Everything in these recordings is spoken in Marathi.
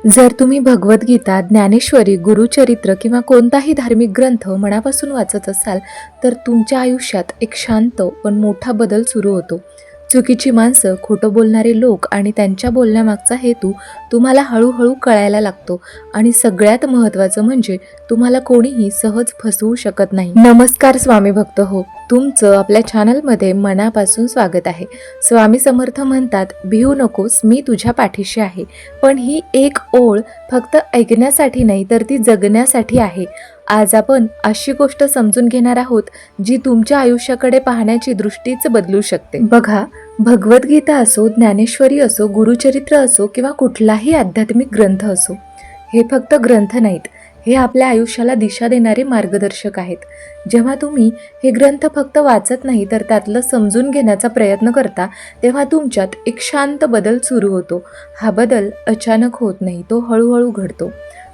जर तुम्ही भगवद्गीता, ज्ञानेश्वरी, गुरुचरित्र किंवा कोणताही धार्मिक ग्रंथ मनापासून वाचत असाल तर तुमच्या आयुष्यात एक शांत पण मोठा बदल सुरू होतो. चुकीची माणसं, खोटं बोलणारे लोक आणि त्यांच्या बोलण्यामागचा हेतू तुम्हाला हळूहळू कळायला लागतो आणि सगळ्यात महत्त्वाचं म्हणजे तुम्हाला कोणीही सहज फसवू शकत नाही. नमस्कार स्वामी भक्त हो, तुमचं आपल्या चॅनलमध्ये मनापासून स्वागत आहे. स्वामी समर्थ म्हणतात, भिवू नकोस, मी तुझ्या पाठीशी आहे. पण ही एक ओळ फक्त ऐकण्यासाठी नाही तर ती जगण्यासाठी आहे. आज आपण अशी गोष्ट समजून घेणार आहोत जी तुमच्या आयुष्याकडे पाहण्याची दृष्टीच बदलू शकते. बघा, भगवद्गीता असो, ज्ञानेश्वरी असो, गुरुचरित्र असो किंवा कुठलाही आध्यात्मिक ग्रंथ असो, हे फक्त ग्रंथ नाहीत, हे आपल्या आयुष्याला दिशा देणारे मार्गदर्शक आहेत. जेव्हा तुम्ही हे ग्रंथ फक्त वाचत नाही तर त्यातलं समजून घेण्याचा प्रयत्न करता, तेव्हा तुमच्यात एक शांत बदल सुरू होतो. हा बदल अचानक होत नाही, तो हळूहळू घडतो.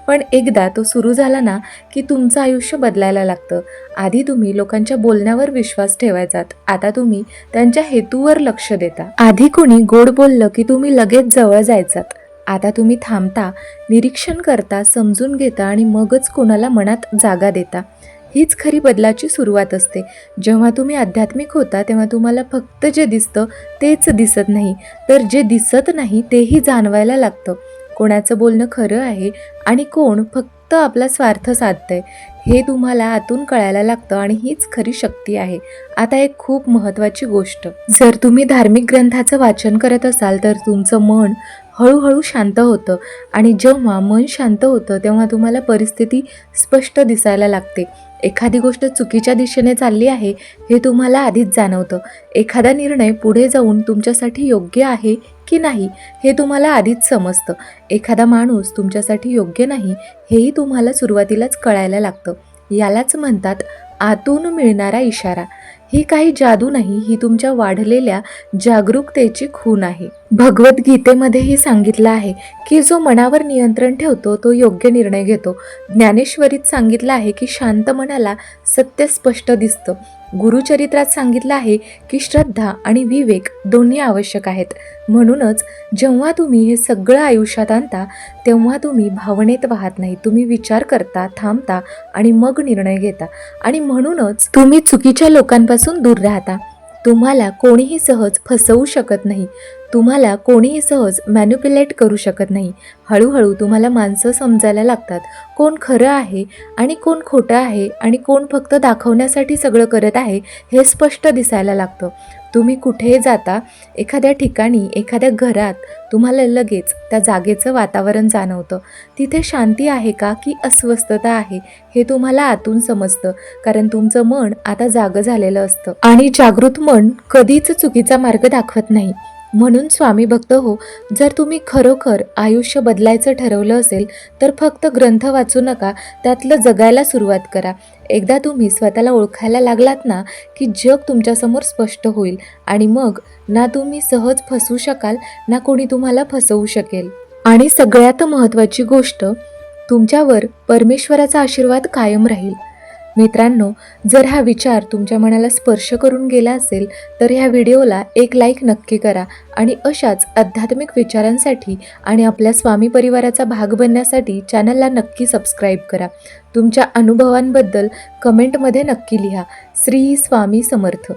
पण एकदा तो सुरू झाला ना की तुमचं आयुष्य बदलायला लागतं. आधी तुम्ही लोकांच्या बोलण्यावर विश्वास ठेवायचात, आता तुम्ही त्यांच्या हेतूवर लक्ष देता. आधी कोणी गोड बोललं की तुम्ही लगेच जवळ जायचात, आता तुम्ही थांबता, निरीक्षण करता, समजून घेता आणि मगच कोणाला मनात जागा देता. हीच खरी बदलाची सुरुवात असते. जेव्हा तुम्ही आध्यात्मिक होता तेव्हा तुम्हाला फक्त जे दिसतं तेच दिसत नाही, तर जे दिसत नाही तेही जाणवायला लागतं. कोणाचं बोलणं खरं आहे आणि कोण फक्त आपला स्वार्थ साधतंय हे तुम्हाला आतून कळायला लागतं आणि हीच खरी शक्ती आहे. आता एक खूप महत्त्वाची गोष्ट, जर तुम्ही धार्मिक ग्रंथाचं वाचन करत असाल तर तुमचं मन हळूहळू शांत होतं आणि जेव्हा मन शांत होतं तेव्हा तुम्हाला परिस्थिती स्पष्ट दिसायला लागते. एखादी गोष्ट चुकीच्या दिशेने चालली आहे हे तुम्हाला आधीच जाणवतं. एखादा निर्णय पुढे जाऊन तुमच्यासाठी योग्य आहे की नाही हे तुम्हाला आधीच समजतं. एखादा माणूस तुमच्यासाठी योग्य नाही हेही तुम्हाला सुरुवातीलाच कळायला लागतं. यालाच म्हणतात आतून मिळणारा इशारा. ही काही जादू नाही, ही तुमच्या वाढलेल्या जागरूकतेची खूण आहे. भगवद्गीतेमध्येही सांगितलं आहे की जो मनावर नियंत्रण ठेवतो तो योग्य निर्णय घेतो. ज्ञानेश्वरीत सांगितलं आहे की शांत मनाला सत्य स्पष्ट दिसतं. गुरुचरित्रात सांगितलं आहे की श्रद्धा आणि विवेक दोन्ही आवश्यक आहेत. म्हणूनच जेव्हा तुम्ही हे सगळं आयुष्यात आणता तेव्हा तुम्ही भावनेत वाहत नाही, तुम्ही विचार करता, थांबता आणि मग निर्णय घेता. आणि म्हणूनच तुम्ही चुकीच्या लोकांपासून दूर राहता. तुम्हाला कोणीही सहज फसवू शकत नाही, तुम्हाला कोणीही सहज मॅन्युप्युलेट करू शकत नाही. हळूहळू तुम्हाला माणसं समजायला लागतात, कोण खरं आहे आणि कोण खोटं आहे आणि कोण फक्त दाखवण्यासाठी सगळं करत आहे हे स्पष्ट दिसायला लागतं. तुम्ही कुठेही जाता, एखाद्या ठिकाणी, एखाद्या घरात, तुम्हाला लगेच त्या जागेचं वातावरण जाणवतं. तिथे शांती आहे का की अस्वस्थता आहे हे तुम्हाला आतून समजतं, कारण तुमचं मन आता जागं झालेलं असतं आणि जागृत मन कधीच चुकीचा मार्ग दाखवत नाही. म्हणून स्वामी भक्त हो, जर तुम्ही खरोखर आयुष्य बदलायचं ठरवलं असेल तर फक्त ग्रंथ वाचू नका, त्यातलं जगायला सुरुवात करा. एकदा तुम्ही स्वतःला ओळखायला लागलात ना की जग तुमच्यासमोर स्पष्ट होईल आणि मग ना तुम्ही सहज फसवू शकाल ना कोणी तुम्हाला फसवू शकेल. आणि सगळ्यात महत्त्वाची गोष्ट, तुमच्यावर परमेश्वराचा आशीर्वाद कायम राहील. मित्रांनो, जर हा विचार तुमच्या मनाला स्पर्श करून गेला असेल तर ह्या व्हिडिओला एक लाईक नक्की करा आणि अशाच आध्यात्मिक विचारांसाठी आणि आपल्या स्वामी परिवाराचा भाग बनण्यासाठी चॅनलला नक्की सबस्क्राईब करा. तुमच्या अनुभवांबद्दल कमेंटमध्ये नक्की लिहा. श्री स्वामी समर्थ.